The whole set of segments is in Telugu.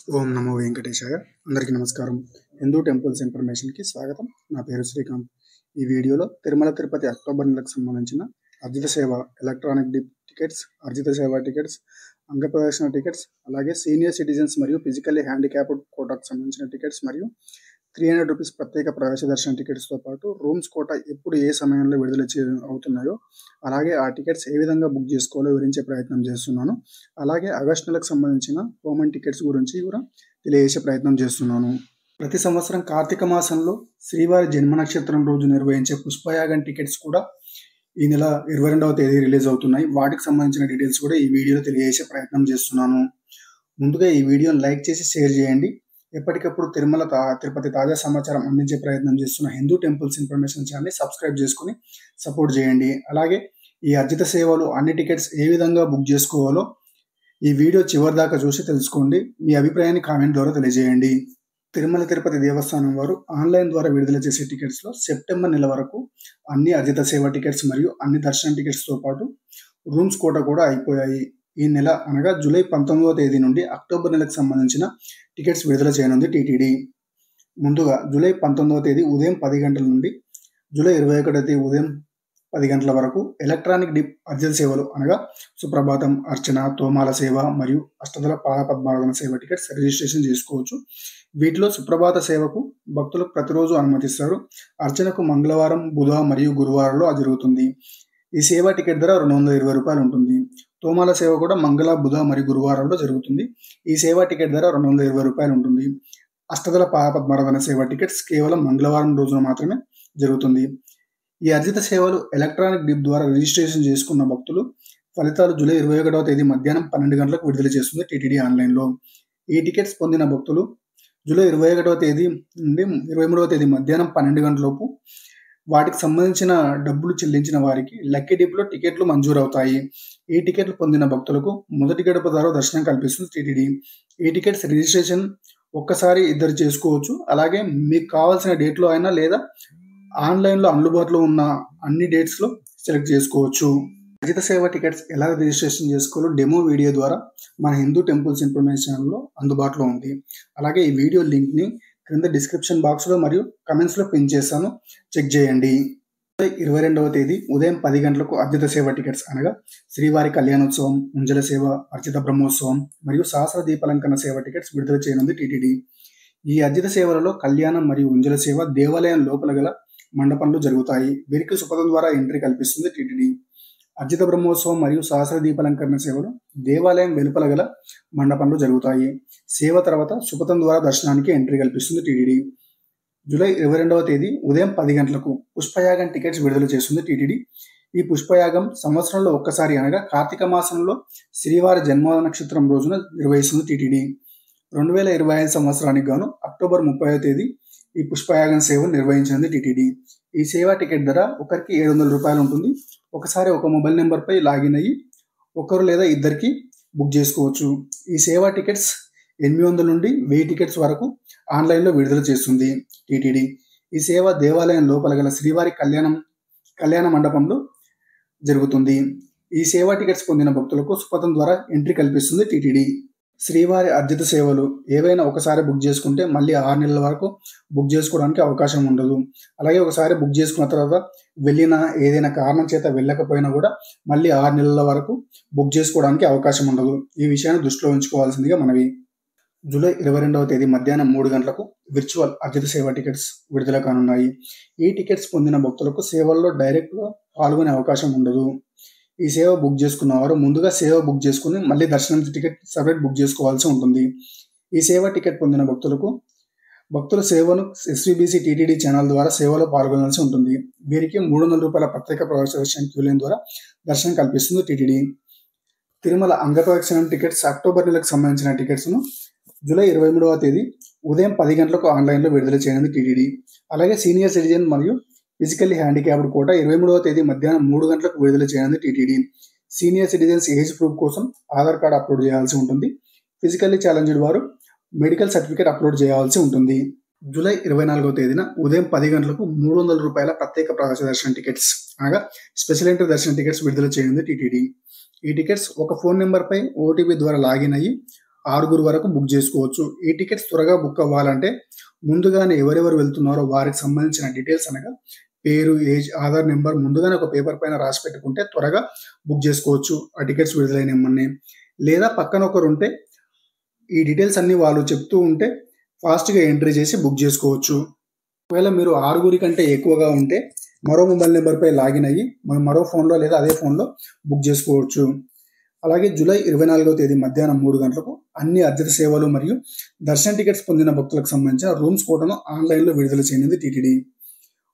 ఓం నమో వెంకటేశాయ. అందరికీ నమస్కారం. హిందూ టెంపుల్స్ ఇన్ఫర్మేషన్కి స్వాగతం. నా పేరు శ్రీకాంత్. ఈ వీడియోలో తిరుమల తిరుపతి అక్టోబర్ నెలకు సంబంధించిన అర్జిత సేవ ఎలక్ట్రానిక్ టికెట్స్, అర్జిత సేవ టికెట్స్, అంగప్రదర్శన టికెట్స్, అలాగే సీనియర్ సిటిజన్స్ మరియు ఫిజికల్లీ హ్యాండిక్యాప్డ్ కోటాకు సంబంధించిన టికెట్స్ మరియు 300 రూపీస్ ప్రత్యేక ప్రవేశ దర్శన టికెట్స్తో పాటు రూమ్స్ కోటా ఎప్పుడు ఏ సమయంలో విడుదల అవుతున్నాయో, అలాగే ఆ టికెట్స్ ఏ విధంగా బుక్ చేసుకోవాలో వివరించే ప్రయత్నం చేస్తున్నాను. అలాగే ఆగస్టు నెలకు సంబంధించిన కామన్ టికెట్స్ గురించి కూడా తెలియజేసే ప్రయత్నం చేస్తున్నాను. ప్రతి సంవత్సరం కార్తీక మాసంలో శ్రీవారి జన్మ నక్షత్రం రోజు నిర్వహించే పుష్పయాగం టికెట్స్ కూడా ఈ నెల 22వ తేదీ రిలీజ్ అవుతున్నాయి. వాటికి సంబంధించిన డీటెయిల్స్ కూడా ఈ వీడియోలో తెలియజేసే ప్రయత్నం చేస్తున్నాను. ముందుగా ఈ వీడియోని లైక్ చేసి షేర్ చేయండి. ఎప్పటికప్పుడు తిరుపతి తాజా సమాచారం అందించే ప్రయత్నం చేస్తున్న హిందూ టెంపుల్స్ ఇన్ఫర్మేషన్ ఛానల్ని సబ్స్క్రైబ్ చేసుకుని సపోర్ట్ చేయండి. అలాగే ఈ అర్జిత సేవలు అన్ని టికెట్స్ ఏ విధంగా బుక్ చేసుకోవాలో ఈ వీడియో చివరి దాకా చూసి తెలుసుకోండి. మీ అభిప్రాయాన్ని కామెంట్ ద్వారా తెలియజేయండి. తిరుమల తిరుపతి దేవస్థానం వారు ఆన్లైన్ ద్వారా విడుదల చేసే టికెట్స్లో సెప్టెంబర్ నెల వరకు అన్ని అర్జిత సేవ టికెట్స్ మరియు అన్ని దర్శన టికెట్స్తో పాటు రూమ్స్ కోట కూడా అయిపోయాయి. ఈ నెల అనగా జూలై 19వ తేదీ నుండి అక్టోబర్ నెలకు సంబంధించిన టికెట్స్ విడుదల చేయనుంది టీటీడీ. ముందుగా జూలై 19వ తేదీ ఉదయం 10 గంటల నుండి జూలై 21వ తేదీ ఉదయం 10 గంటల వరకు ఎలక్ట్రానిక్ అర్జిత సేవలు అనగా సుప్రభాతం, అర్చన, తోమాల సేవ మరియు అష్టదళ పాదపద్మారాధన సేవ టికెట్స్ రిజిస్ట్రేషన్ చేసుకోవచ్చు. వీటిలో సుప్రభాత సేవకు భక్తులకు ప్రతిరోజు అనుమతిస్తారు. అర్చనకు మంగళవారం, బుధ మరియు గురువారంలో జరుగుతుంది. ఈ సేవ టికెట్ ధర 220 రూపాయలు ఉంటుంది. తోమాల సేవ కూడా మంగళ, బుధ మరియు గురువారంలో జరుగుతుంది. ఈ సేవ టికెట్ ధర 220 రూపాయలు ఉంటుంది. అష్టదళ పాదపద్మారాధన సేవ టికెట్స్ కేవలం మంగళవారం రోజున మాత్రమే జరుగుతుంది. ఈ అర్జిత సేవలు ఎలక్ట్రానిక్ డిప్ ద్వారా రిజిస్ట్రేషన్ చేసుకున్న భక్తులు ఫలితాలు జూలై 21వ తేదీ మధ్యాహ్నం 12 గంటలకు విడుదల చేస్తుంది టీటీడీ ఆన్లైన్లో. ఈ టికెట్స్ పొందిన భక్తులు జూలై 21వ తేదీ నుండి 23వ తేదీ మధ్యాహ్నం 12 గంటలలోపు వాటికి సంబంధించిన డబ్బులు చెల్లించిన వారికి లక్కీ డిప్లో టికెట్లు మంజూరవుతాయి. ఈ టికెట్లు పొందిన భక్తులకు మొదటి గడప ద్వారా దర్శనం కల్పిస్తుంది టీటీడీ. ఈ టికెట్స్ రిజిస్ట్రేషన్ ఒక్కసారి ఇద్దరు చేసుకోవచ్చు. అలాగే మీకు కావాల్సిన డేట్లో అయినా లేదా ఆన్లైన్లో అందుబాటులో ఉన్న అన్ని డేట్స్లో సెలెక్ట్ చేసుకోవచ్చు. అర్జిత సేవ టికెట్స్ ఎలా రిజిస్ట్రేషన్ చేసుకోవాలో డెమో వీడియో ద్వారా మన హిందూ టెంపుల్స్ ఇన్ఫర్మేషన్లో అందుబాటులో ఉంది. అలాగే ఈ వీడియో లింక్ని క్రింద డిస్క్రిప్షన్ బాక్స్లో మరియు కమెంట్స్లో పిన్ చేస్తాను, చెక్ చేయండి. 22వ తేదీ ఉదయం 10 గంటలకు అర్జిత సేవ టికెట్స్ అనగా శ్రీవారి కళ్యాణోత్సవం, ఉంజల సేవ, అర్జిత బ్రహ్మోత్సవం మరియు సహస్ర దీపాలంకరణ సేవ టికెట్స్ విడుదల చేయనుంది టీటీడీ. ఈ అర్జిత సేవలలో కళ్యాణం మరియు ఉంజల సేవ దేవాలయం లోపల గల మండపంలో జరుగుతాయి. వీరికి సుపథం ద్వారా ఎంట్రీ కల్పిస్తుంది టీటీడీ. అర్జిత బ్రహ్మోత్సవం మరియు సహస్ర దీపాలంకరణ సేవలు దేవాలయం వెలుపల గల మండపంలో జరుగుతాయి. సేవ తర్వాత సుపథం ద్వారా దర్శనానికి ఎంట్రీ కల్పిస్తుంది టీటీడీ. జూలై 22వ తేదీ ఉదయం 10 గంటలకు పుష్పయాగం టికెట్స్ విడుదల చేస్తుంది టీటీడీ. ఈ పుష్పయాగం సంవత్సరంలో ఒక్కసారి అనగా కార్తీక మాసంలో శ్రీవారి జన్మ నక్షత్రం రోజున నిర్వహిస్తుంది టీటీడీ. 2025 సంవత్సరానికి గాను అక్టోబర్ 30వ తేదీ ఈ పుష్పయాగం సేవ నిర్వహించింది టీటీడీ. ఈ సేవా టికెట్ ధర ఒకరికి 700 రూపాయలు ఉంటుంది. ఒకసారి ఒక మొబైల్ నెంబర్పై లాగిన్ అయ్యి ఒకరు లేదా ఇద్దరికి బుక్ చేసుకోవచ్చు. ఈ సేవా టికెట్స్ 800 నుండి 1000 టికెట్స్ వరకు ఆన్లైన్లో విడుదల చేస్తుంది టీటీడీ. ఈ సేవ దేవాలయం లోపల గల శ్రీవారి కళ్యాణ మండపంలో జరుగుతుంది. ఈ సేవా టికెట్స్ పొందిన భక్తులకు సుపథం ద్వారా ఎంట్రీ కల్పిస్తుంది టీటీడీ. శ్రీవారి అర్జిత సేవలు ఏవైనా ఒకసారి బుక్ చేసుకుంటే మళ్ళీ 6 నెలల వరకు బుక్ చేసుకోవడానికి అవకాశం ఉండదు. అలాగే ఒకసారి బుక్ చేసుకున్న తర్వాత వెళ్ళిన ఏదైనా కారణం చేత వెళ్ళకపోయినా కూడా మళ్ళీ 6 నెలల వరకు బుక్ చేసుకోవడానికి అవకాశం ఉండదు. ఈ విషయాన్ని దృష్టిలో ఉంచుకోవాల్సిందిగా మనవి. జూలై 22వ తేదీ మధ్యాహ్నం 3 గంటలకు విర్చువల్ అర్జిత సేవ టికెట్స్ విడుదల కానున్నాయి. ఈ టికెట్స్ పొందిన భక్తులకు సేవల్లో డైరెక్ట్గా పాల్గొనే అవకాశం ఉండదు. ఈ సేవ బుక్ చేసుకున్న వారు ముందుగా సేవ బుక్ చేసుకుని మళ్ళీ దర్శనం టికెట్ సపరేట్ బుక్ చేసుకోవాల్సి ఉంటుంది. ఈ సేవ టికెట్ పొందిన భక్తుల సేవను ఎస్వీబీసీ టీటీడీ ఛానల్ ద్వారా సేవలో పాల్గొనాల్సి ఉంటుంది. వీరికి 300 రూపాయల ప్రత్యేక ప్రవేశ దర్శనం క్యూ లైన్ ద్వారా దర్శనం కల్పిస్తుంది టీటీడీ. తిరుమల అంగప్రదక్షిణం టికెట్స్ అక్టోబర్ నెలకు సంబంధించిన టికెట్స్ను జూలై 23వ తేదీ ఉదయం 10 గంటలకు ఆన్లైన్లో విడుదల చేయనుంది టీటీడీ. అలాగే సీనియర్ సిటిజన్ మరియు ఫిజికల్లీ హ్యాండిక్యాప్డ్ కోట 23వ తేదీ మధ్యాహ్నం 3 గంటలకు విడుదల చేయనుంది TTD. Senior citizens age proof కోసం ఆధార్ కార్డు అప్లోడ్ చేయాల్సి ఉంటుంది. ఫిజికల్లీ ఛాలెంజ్డ్ వారు మెడికల్ సర్టిఫికేట్ అప్లోడ్ చేయాల్సి ఉంటుంది. జూలై 24వ తేదీన ఉదయం 10 గంటలకు 300 రూపాయల ప్రత్యేక ప్రవేశ దర్శన టికెట్స్ అనగా స్పెషల్ ఎంట్రీ దర్శన టికెట్స్ విడుదల చేయనుంది టీటీడీ. ఈ టికెట్స్ ఒక ఫోన్ నెంబర్పై ఓటీపీ ద్వారా లాగిన్ అయ్యి 6 వరకు బుక్ చేసుకోవచ్చు. ఈ టికెట్స్ త్వరగా బుక్ అవ్వాలంటే ముందుగానే ఎవరెవరు వెళ్తున్నారో వారికి సంబంధించిన డీటెయిల్స్ అనగా పేరు, ఏజ్, ఆధార్ నెంబర్ ముందుగానే ఒక పేపర్ పైన రాసి పెట్టుకుంటే త్వరగా బుక్ చేసుకోవచ్చు ఆ టికెట్స్ విడుదలైన ఎమ్మన్నే. లేదా పక్కన ఒకరుంటే ఈ డీటెయిల్స్ అన్నీ వాళ్ళు చెప్తూ ఉంటే ఫాస్ట్‌గా ఎంట్రీ చేసి బుక్ చేసుకోవచ్చు. ఒకవేళ మీరు 6 కంటే ఎక్కువగా ఉంటే మరో మొబైల్ నెంబర్‌పై లాగిన్ అయ్యి మరో ఫోన్‌లో లేదా అదే ఫోన్‌లో బుక్ చేసుకోవచ్చు. అలాగే జూలై 24వ తేదీ మధ్యాహ్నం 3 గంటలకు అన్ని అర్జిత సేవలు మరియు దర్శన్ టికెట్స్ పొందిన భక్తులకు సంబంధించిన రూమ్స్ కోటాను ఆన్‌లైన్‌లో విడుదల చేయనుంది టీటీడీ.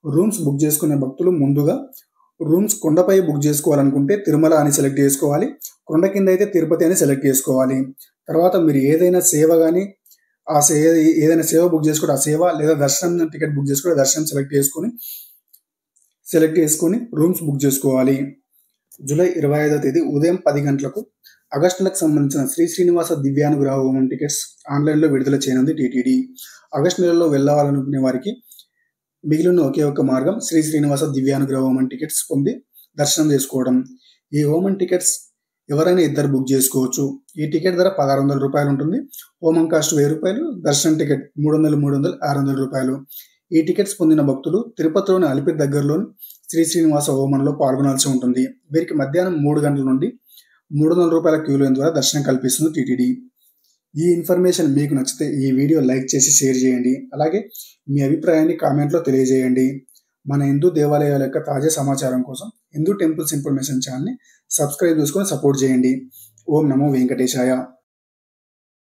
రూమ్స్ బుక్ చేసుకునే భక్తులు ముందుగా రూమ్స్ కొండపై బుక్ చేసుకోవాలనుకుంటే తిరుమల అని సెలెక్ట్ చేసుకోవాలి. కొండ కింద అయితే తిరుపతి అని సెలెక్ట్ చేసుకోవాలి. తర్వాత మీరు ఏదైనా సేవ కానీ ఏదైనా సేవ బుక్ చేసుకుంటే ఆ సేవ లేదా దర్శనం టికెట్ బుక్ చేసుకుంటే దర్శనం సెలెక్ట్ చేసుకొని రూమ్స్ బుక్ చేసుకోవాలి. జూలై 25వ తేదీ ఉదయం 10 గంటలకు ఆగస్టు నెలకు సంబంధించిన శ్రీ శ్రీనివాస దివ్యానుగ్రహ హోమం టికెట్స్ ఆన్లైన్లో విడుదల చేయనుంది టీటీడీ. ఆగస్టు నెలలో వెళ్ళాలనుకునే వారికి మిగిలిన ఒకే ఒక్క మార్గం శ్రీ శ్రీనివాస దివ్యానుగ్రహ హోమం టికెట్స్ పొంది దర్శనం చేసుకోవడం. ఈ హోమం టికెట్స్ ఎవరైనా ఇద్దరు బుక్ చేసుకోవచ్చు. ఈ టికెట్ ధర 1600 రూపాయలు ఉంటుంది. హోమం కాస్ట్ 1000 రూపాయలు, దర్శనం టికెట్ 300, 600 రూపాయలు. ఈ టికెట్స్ పొందిన భక్తులు తిరుపతిలోని అలిపిరి దగ్గరలోని శ్రీ శ్రీనివాస హోమంలో పాల్గొనాల్సి ఉంటుంది. వీరికి మధ్యాహ్నం 3 గంటల నుండి 300 రూపాయల క్యూ లైన్ ద్వారా దర్శనం కల్పిస్తుంది టీటీడీ. ఈ ఇన్ఫర్మేషన్ మీకు నచ్చితే ఈ వీడియో లైక్ చేసి షేర్ చేయండి. అలాగే మీ అభిప్రాయాన్ని కామెంట్లో తెలియజేయండి. మన హిందూ దేవాలయాల యొక్క తాజా సమాచారం కోసం హిందూ టెంపుల్స్ ఇన్ఫర్మేషన్ ఛానల్ని సబ్స్క్రైబ్ చేసుకొని సపోర్ట్ చేయండి. ఓం నమో వెంకటేశాయ.